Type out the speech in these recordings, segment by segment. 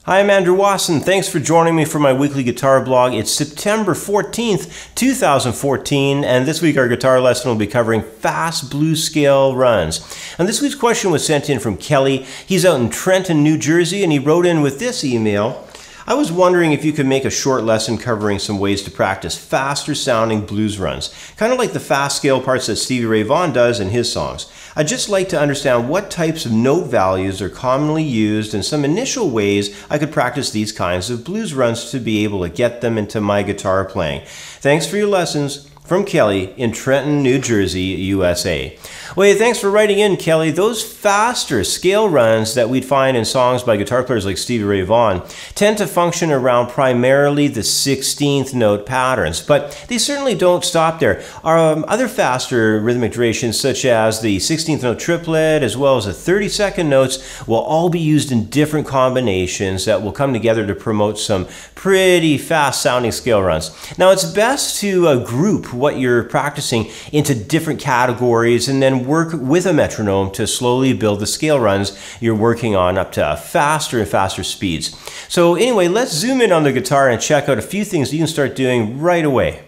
Hi, I'm Andrew Wasson. Thanks for joining me for my weekly guitar blog. It's September 14th, 2014, and this week our guitar lesson will be covering fast blues scale runs. And this week's question was sent in from Kelly. He's out in Trenton, New Jersey, and he wrote in with this email. I was wondering if you could make a short lesson covering some ways to practice faster sounding blues runs, kind of like the fast scale parts that Stevie Ray Vaughn does in his songs. I'd just like to understand what types of note values are commonly used and some initial ways I could practice these kinds of blues runs to be able to get them into my guitar playing. Thanks for your lessons. From Kelly in Trenton, New Jersey, USA. Well, hey, thanks for writing in, Kelly. Those faster scale runs that we'd find in songs by guitar players like Stevie Ray Vaughn tend to function around primarily the 16th note patterns, but they certainly don't stop there. Other faster rhythmic durations, such as the 16th note triplet, as well as the 32nd notes, will all be used in different combinations that will come together to promote some pretty fast sounding scale runs. Now, it's best to group what you're practicing into different categories and then work with a metronome to slowly build the scale runs you're working on up to faster and faster speeds. So anyway, let's zoom in on the guitar and check out a few things you can start doing right away.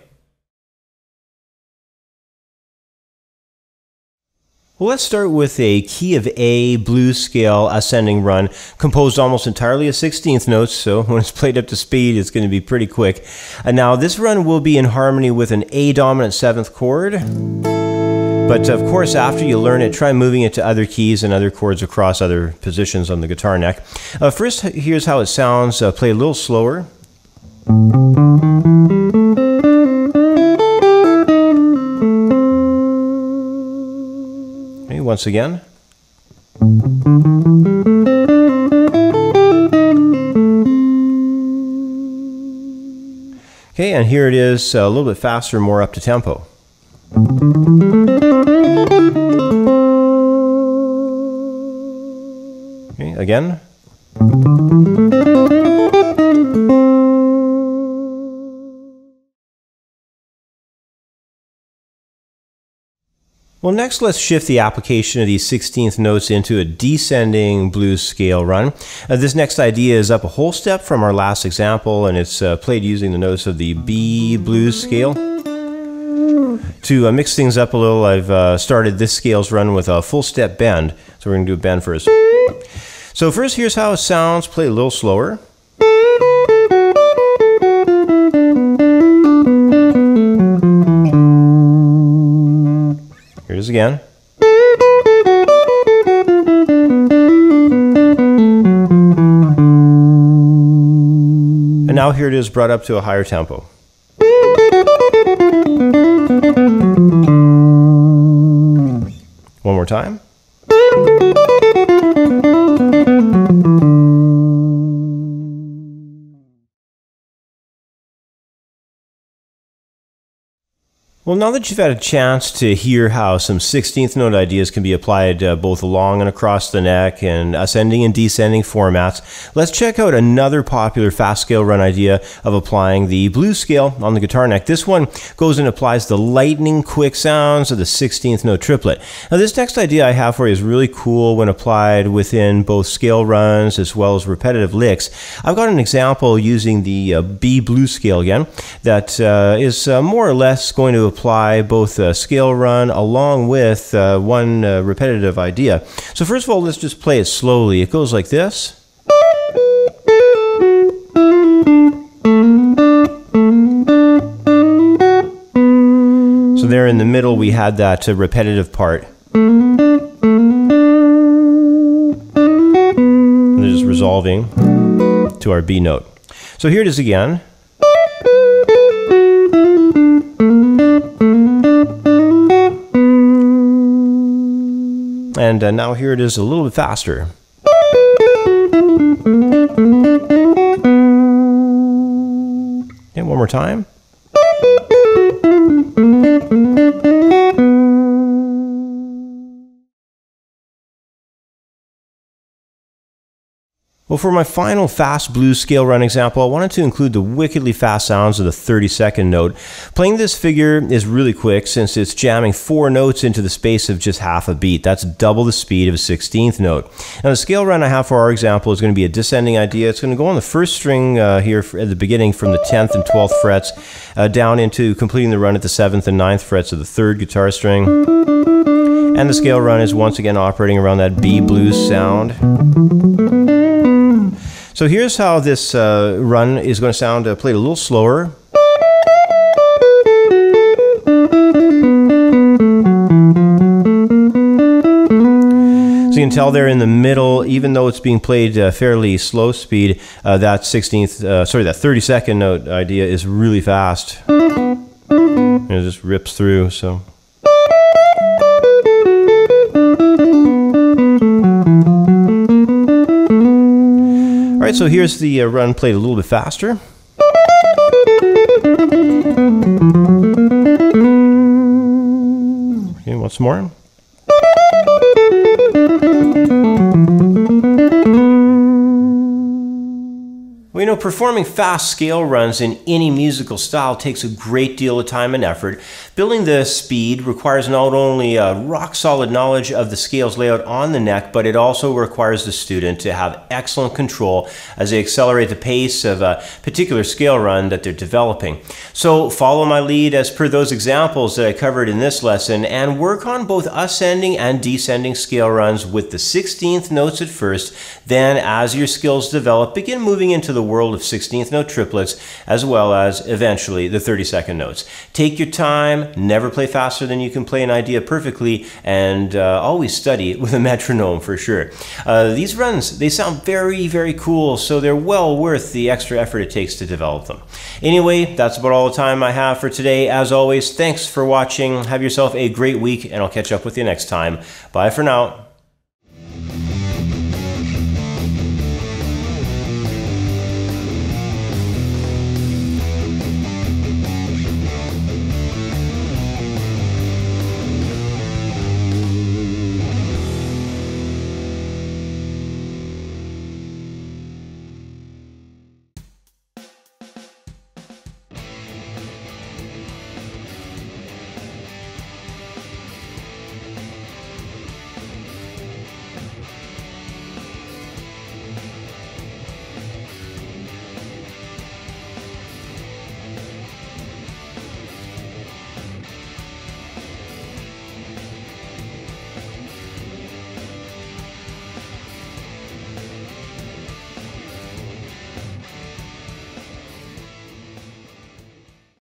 Well, let's start with a key of A blues scale ascending run composed almost entirely of 16th notes, so when it's played up to speed it's going to be pretty quick. Now this run will be in harmony with an A dominant 7th chord, but of course after you learn it, try moving it to other keys and other chords across other positions on the guitar neck. First, here's how it sounds. Play a little slower. Once again. Okay, and here it is a little bit faster, more up to tempo. Okay, again. Well, next let's shift the application of these 16th notes into a descending blues scale run. This next idea is up a whole step from our last example, and it's played using the notes of the B blues scale. To mix things up a little, I've started this scale's run with a full step bend. So we're going to do a bend first. So first, here's how it sounds. Play a little slower. Here it is again. And now here it is brought up to a higher tempo. One more time. Well, now that you've had a chance to hear how some 16th note ideas can be applied both along and across the neck and ascending and descending formats, let's check out another popular fast scale run idea of applying the blues scale on the guitar neck. This one goes and applies the lightning quick sounds of the 16th note triplet. Now, this next idea I have for you is really cool when applied within both scale runs as well as repetitive licks. I've got an example using the B blues scale again that is more or less going to apply both a scale run along with one repetitive idea. So first of all, let's just play it slowly. It goes like this. So there in the middle we had that repetitive part. And they're just resolving to our B note. So here it is again. And now here it is a little bit faster. And one more time. Well, for my final fast blues scale run example, I wanted to include the wickedly fast sounds of the 32nd note. Playing this figure is really quick since it's jamming 4 notes into the space of just half a beat. That's double the speed of a 16th note. Now, the scale run I have for our example is going to be a descending idea. It's going to go on the first string here at the beginning from the 10th and 12th frets down into completing the run at the 7th and 9th frets of the 3rd guitar string. And the scale run is once again operating around that B blues sound. So here's how this run is going to sound played a little slower. So you can tell there in the middle, even though it's being played fairly slow speed, that 32nd note idea is really fast. It just rips through. So. Alright, so here's the run played a little bit faster. Okay, once more. Well, you know, performing fast scale runs in any musical style takes a great deal of time and effort. Building the speed requires not only a rock-solid knowledge of the scale's layout on the neck, but it also requires the student to have excellent control as they accelerate the pace of a particular scale run that they're developing. So follow my lead as per those examples that I covered in this lesson and work on both ascending and descending scale runs with the 16th notes at first. Then, as your skills develop, begin moving into the world of 16th note triplets, as well as eventually the 32nd notes. Take your time, never play faster than you can play an idea perfectly, and always study with a metronome for sure. These runs, they sound very, very cool, so they're well worth the extra effort it takes to develop them. Anyway, that's about all the time I have for today. As always, thanks for watching. Have yourself a great week, and I'll catch up with you next time. Bye for now.